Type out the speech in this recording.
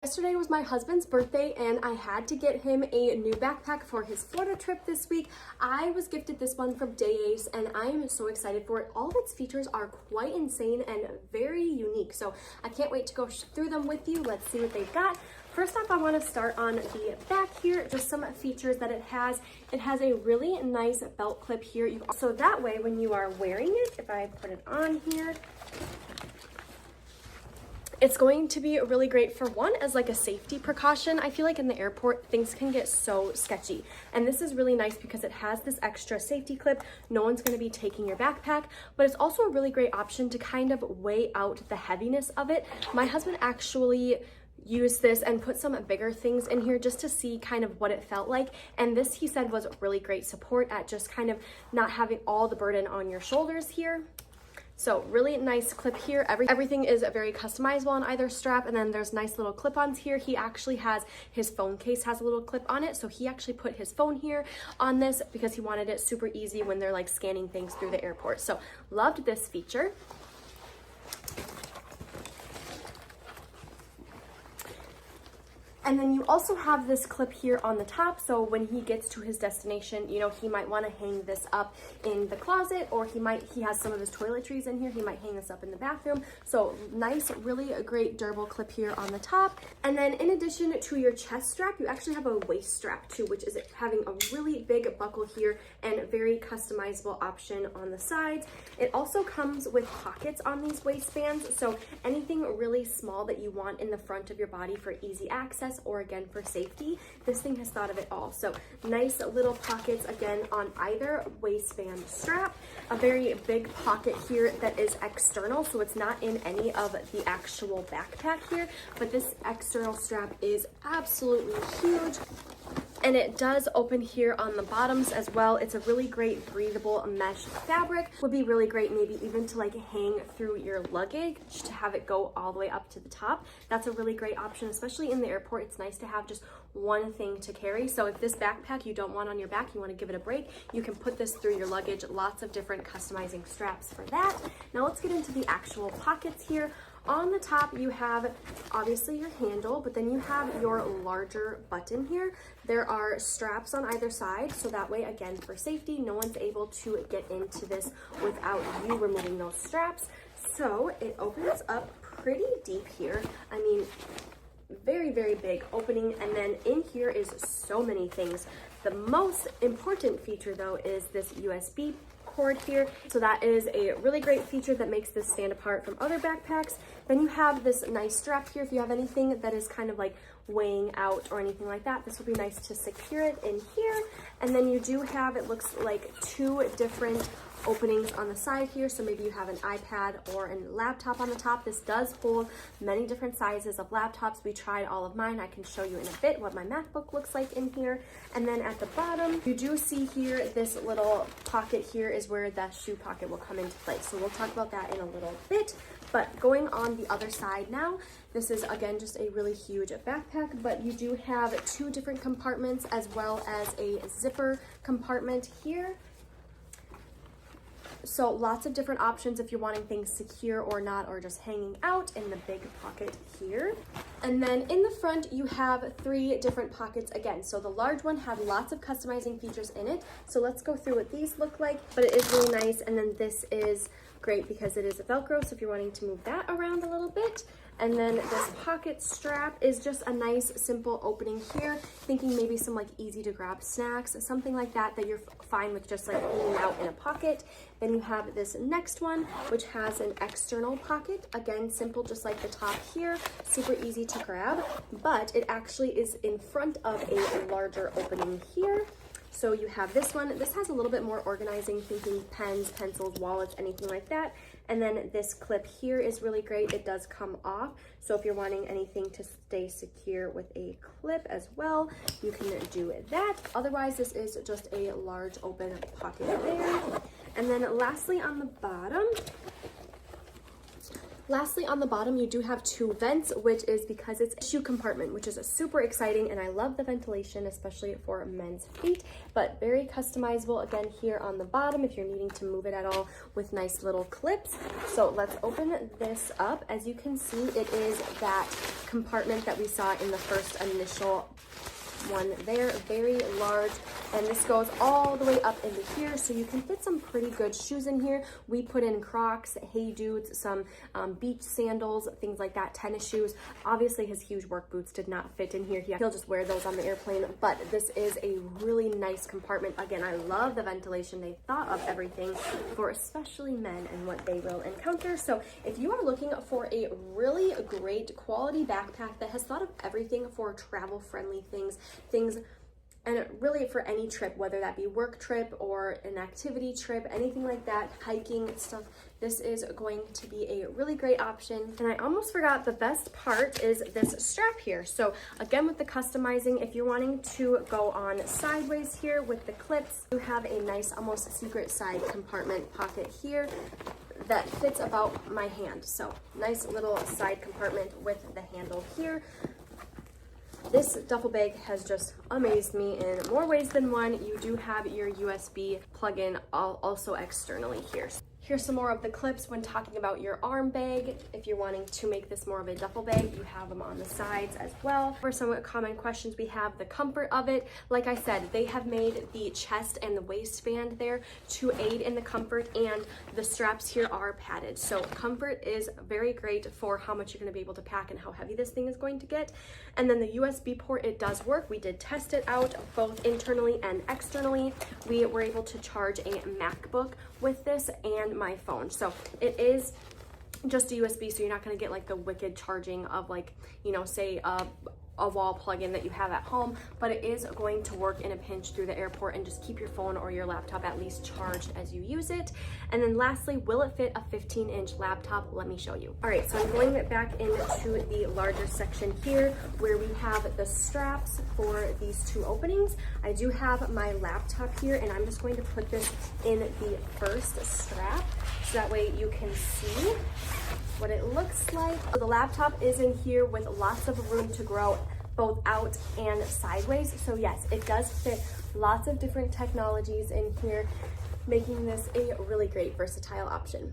Yesterday was my husband's birthday and I had to get him a new backpack for his Florida trip this week. I was gifted this one from DEYACE and I am so excited for it. All of its features are quite insane and very unique, so I can't wait to go through them with you. Let's see what they've got. First off, I want to start on the back here, just some features that it has. It has a really nice belt clip here, so that way when you are wearing it, if I put it on here, it's going to be really great for one as like a safety precaution. I feel like in the airport things can get so sketchy, and this is really nice because it has this extra safety clip. No one's going to be taking your backpack, but it's also a really great option to kind of weigh out the heaviness of it. My husband actually used this and put some bigger things in here just to see kind of what it felt like, and this, he said, was really great support at just kind of not having all the burden on your shoulders here. So really nice clip here. Everything is very customizable on either strap, and then there's nice little clip-ons here. He actually has, his phone case has a little clip on it, so he actually put his phone here on this because he wanted it super easy when they're like scanning things through the airport. So loved this feature. And then you also have this clip here on the top, so when he gets to his destination, you know, he might want to hang this up in the closet, or he has some of his toiletries in here, he might hang this up in the bathroom. So nice, really a great durable clip here on the top. And then in addition to your chest strap, you actually have a waist strap too, which is having a really big buckle here and very customizable option on the sides. It also comes with pockets on these waistbands, so anything really small that you want in the front of your body for easy access, or again for safety, this thing has thought of it all. So nice little pockets again on either waistband strap. A very big pocket here that is external, so it's not in any of the actual backpack here, but this external strap is absolutely huge. And it does open here on the bottoms as well. It's a really great breathable mesh fabric. Would be really great maybe even to like hang through your luggage, to have it go all the way up to the top. That's a really great option, especially in the airport. It's nice to have just one thing to carry. So if this backpack you don't want on your back, you want to give it a break, you can put this through your luggage. Lots of different customizing straps for that. Now let's get into the actual pockets here. On the top, you have obviously your handle, but then you have your larger button here. There are straps on either side, so that way, again, for safety, no one's able to get into this without you removing those straps. So it opens up pretty deep here. I mean, very, very big opening, and then in here is so many things. The most important feature, though, is this USB cord here. So that is a really great feature that makes this stand apart from other backpacks. Then you have this nice strap here if you have anything that is kind of like weighing out or anything like that. This will be nice to secure it in here. And then you do have, it looks like, two different openings on the side here, so maybe you have an iPad or a laptop on the top. This does hold many different sizes of laptops. We tried all of mine. I can show you in a bit what my MacBook looks like in here. And then at the bottom, you do see here this little pocket here is where that shoe pocket will come into place. So we'll talk about that in a little bit. But going on the other side now, this is again just a really huge backpack, but you do have two different compartments as well as a zipper compartment here. So lots of different options if you're wanting things secure or not, or just hanging out in the big pocket here. And then in the front, you have three different pockets again. So the large one had lots of customizing features in it. So let's go through what these look like, but it is really nice. And then this is great because it is a Velcro, so if you're wanting to move that around a little bit. And then this pocket strap is just a nice simple opening here, thinking maybe some like easy to grab snacks, something like that you're fine with just like hanging out in a pocket. Then you have this next one, which has an external pocket. Again, simple, just like the top here, super easy to grab, but it actually is in front of a larger opening here. So you have this one. This has a little bit more organizing, thinking pens, pencils, wallets, anything like that. And then this clip here is really great. It does come off. So if you're wanting anything to stay secure with a clip as well, you can do that. Otherwise, this is just a large open pocket there. And then lastly on the bottom, Lastly, on the bottom, you do have 2 vents, which is because it's a shoe compartment, which is super exciting, and I love the ventilation, especially for men's feet, but very customizable again here on the bottom if you're needing to move it at all with nice little clips. So let's open this up. As you can see, it is that compartment that we saw in the first initial one there, very large, and this goes all the way up into here, so you can fit some pretty good shoes in here. We put in Crocs, Hey Dudes, some beach sandals, things like that, tennis shoes. Obviously his huge work boots did not fit in here. He'll just wear those on the airplane, but this is a really nice compartment. Again, I love the ventilation. They thought of everything for especially men and what they will encounter. So if you are looking for a really great quality backpack that has thought of everything for travel friendly things, and really for any trip, whether that be work trip or an activity trip, anything like that, hiking stuff, this is going to be a really great option. And I almost forgot, the best part is this strap here. So again, with the customizing, if you're wanting to go on sideways here with the clips, you have a nice almost secret side compartment pocket here that fits about my hand. So nice little side compartment with the handle here. This duffel bag has just amazed me in more ways than one. You do have your USB plug-in also externally here. Here's some more of the clips when talking about your arm bag. If you're wanting to make this more of a duffel bag, you have them on the sides as well. For some common questions, we have the comfort of it. Like I said, they have made the chest and the waistband there to aid in the comfort, and the straps here are padded. So comfort is very great for how much you're gonna be able to pack and how heavy this thing is going to get. And then the USB port, it does work. We did test it out both internally and externally. We were able to charge a MacBook with this and my phone. So it is just a USB, so you're not going to get like the wicked charging of, like, you know, say a wall plug-in that you have at home, but it is going to work in a pinch through the airport and just keep your phone or your laptop at least charged as you use it. And then lastly, will it fit a 15-inch laptop? Let me show you. All right, so I'm going back into the larger section here where we have the straps for these 2 openings. I do have my laptop here, and I'm just going to put this in the first strap so that way you can see what it looks like. The laptop is in here with lots of room to grow both out and sideways. So yes, it does fit lots of different technologies in here, making this a really great versatile option.